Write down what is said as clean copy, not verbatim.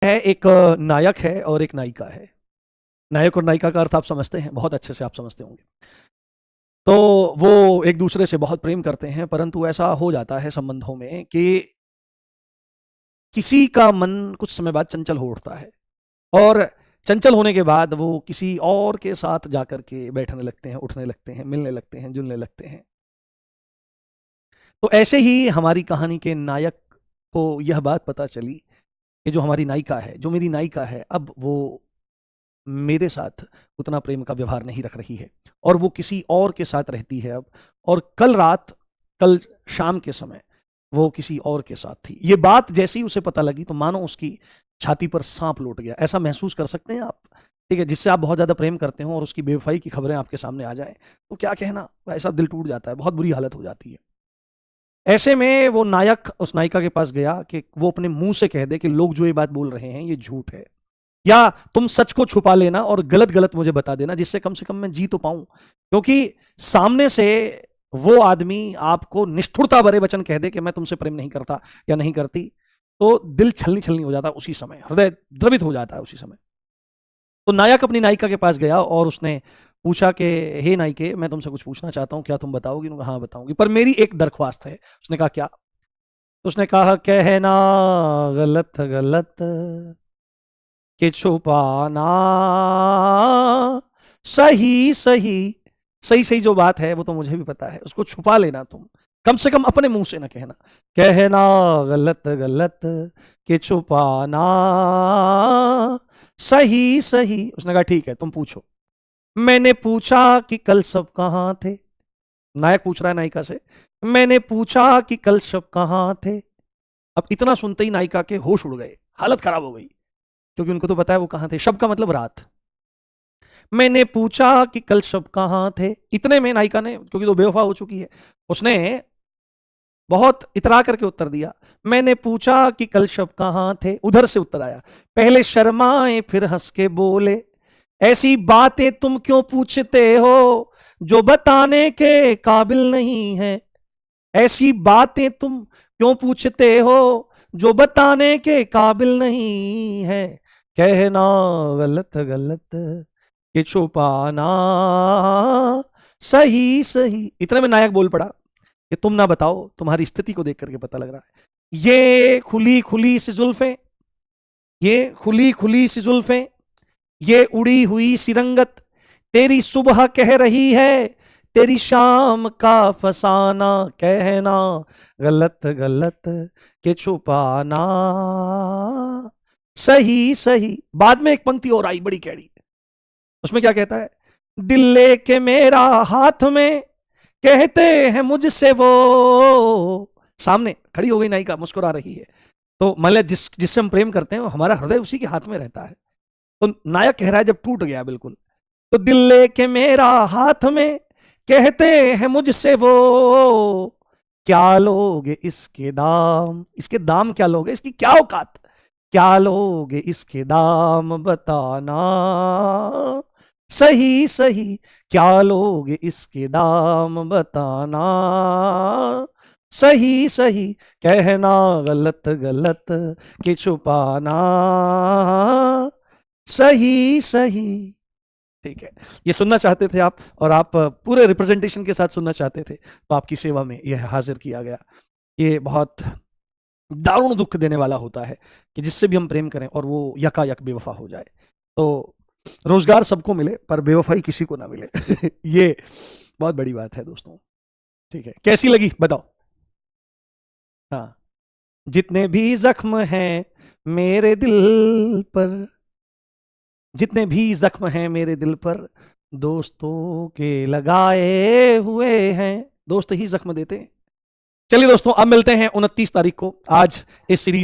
है एक नायक है और एक नायिका है। नायक और नायिका का अर्थ आप समझते हैं, बहुत अच्छे से आप समझते होंगे। तो वो एक दूसरे से बहुत प्रेम करते हैं, परंतु ऐसा हो जाता है संबंधों में कि किसी का मन कुछ समय बाद चंचल हो उठता है और चंचल होने के बाद वो किसी और के साथ जाकर के बैठने लगते हैं, उठने लगते हैं, मिलने लगते हैं, जुलने लगते हैं। तो ऐसे ही हमारी कहानी के नायक को यह बात पता चली कि जो हमारी नायिका है, जो मेरी नायिका है, अब वो मेरे साथ उतना प्रेम का व्यवहार नहीं रख रही है और वो किसी और के साथ रहती है अब। और कल शाम के समय वो किसी और के साथ थी। ये बात जैसे ही उसे पता लगी तो मानो उसकी छाती पर सांप लौट गया। ऐसा महसूस कर सकते हैं आप? ठीक है, जिससे आप बहुत ज्यादा प्रेम करते हो और उसकी बेवफाई की खबरें आपके सामने आ जाए तो क्या कहना, ऐसा दिल टूट जाता है, बहुत बुरी हालत हो जाती है। ऐसे में वो नायक उस नायिका के पास गया कि वो अपने मुंह से कह दे कि लोग जो ये बात बोल रहे हैं ये झूठ है, या तुम सच को छुपा लेना और गलत गलत मुझे बता देना, जिससे कम से कम मैं जी तो पाऊं। क्योंकि सामने से वो आदमी आपको निष्ठुरता भरे वचन कह दे कि मैं तुमसे प्रेम नहीं करता या नहीं करती, तो दिल छलनी छलनी हो जाता है उसी समय, हृदय द्रवित हो जाता है उसी समय। तो नायक अपनी नायिका के पास गया और उसने पूछा कि हे नायिके, मैं तुमसे कुछ पूछना चाहता हूं, क्या तुम बताओगी? उन्होंने कहा हाँ बताऊंगी, पर मेरी एक दरख्वास्त है। उसने कहा क्या? उसने कहा कहना गलत गलत कि छुपाना सही सही। सही सही जो बात है वो तो मुझे भी पता है, उसको छुपा लेना तुम, कम से कम अपने मुंह से ना कहना। कहना गलत गलत कि छुपाना सही सही। उसने कहा ठीक है, तुम पूछो। मैंने पूछा कि कल सब कहां थे। नायक पूछ रहा है नायिका से, मैंने पूछा कि कल सब कहां थे। अब इतना सुनते ही नायिका के होश उड़ गए, हालत खराब हो गई, क्योंकि उनको तो पता है वो कहां थे। शब का मतलब रात। मैंने पूछा कि कल शब कहां थे। इतने में नायिका ने, क्योंकि तो बेवफा हो चुकी है, उसने बहुत इतरा करके उत्तर दिया, मैंने पूछा कि कल शब कहां थे। उधर से उत्तर आया, पहले शर्माए फिर हंस के बोले, ऐसी बातें तुम क्यों पूछते हो जो बताने के काबिल नहीं है। ऐसी बातें तुम क्यों पूछते हो जो बताने के काबिल नहीं है। कहना गलत गलत कि छुपाना सही सही। इतने में नायक बोल पड़ा कि तुम ना बताओ, तुम्हारी स्थिति को देख करके पता लग रहा है, ये खुली खुली सी जुल्फें, ये खुली खुली सी जुल्फें, ये उड़ी हुई सी रंगत, तेरी सुबह कह रही है तेरी शाम का फसाना। कहना गलत गलत के छुपाना सही सही। बाद में एक पंक्ति और आई बड़ी कैड़ी, उसमें क्या कहता है, दिल लेके मेरा हाथ में कहते हैं मुझसे वो। सामने खड़ी हो गई नायिका, मुस्कुरा रही है। तो मतलब जिससे हम प्रेम करते हैं हमारा हृदय उसी के हाथ में रहता है। तो नायक कह रहा है जब टूट गया बिल्कुल, तो दिल लेके मेरा हाथ में कहते हैं मुझसे वो, क्या लोगे इसके दाम। इसके दाम क्या लोगे, इसकी क्या औकात, क्या लोगे इसके दाम बताना सही सही। क्या लोगे इसके दाम बताना सही सही। कहना गलत गलत कि छुपाना सही सही। ठीक है, ये सुनना चाहते थे आप, और आप पूरे रिप्रेजेंटेशन के साथ सुनना चाहते थे, तो आपकी सेवा में यह हाजिर किया गया। ये बहुत दारुण दुख देने वाला होता है कि जिससे भी हम प्रेम करें और वो यकायक बेवफा हो जाए। तो रोजगार सबको मिले पर बेवफाई किसी को ना मिले ये बहुत बड़ी बात है दोस्तों। ठीक है, कैसी लगी बताओ? हाँ, जितने भी जख्म हैं मेरे दिल पर, जितने भी जख्म हैं मेरे दिल पर, दोस्तों के लगाए हुए हैं। दोस्त ही जख्म देते हैं। चलिए दोस्तों, अब मिलते हैं 29 तारीख को। आज इस सीरीज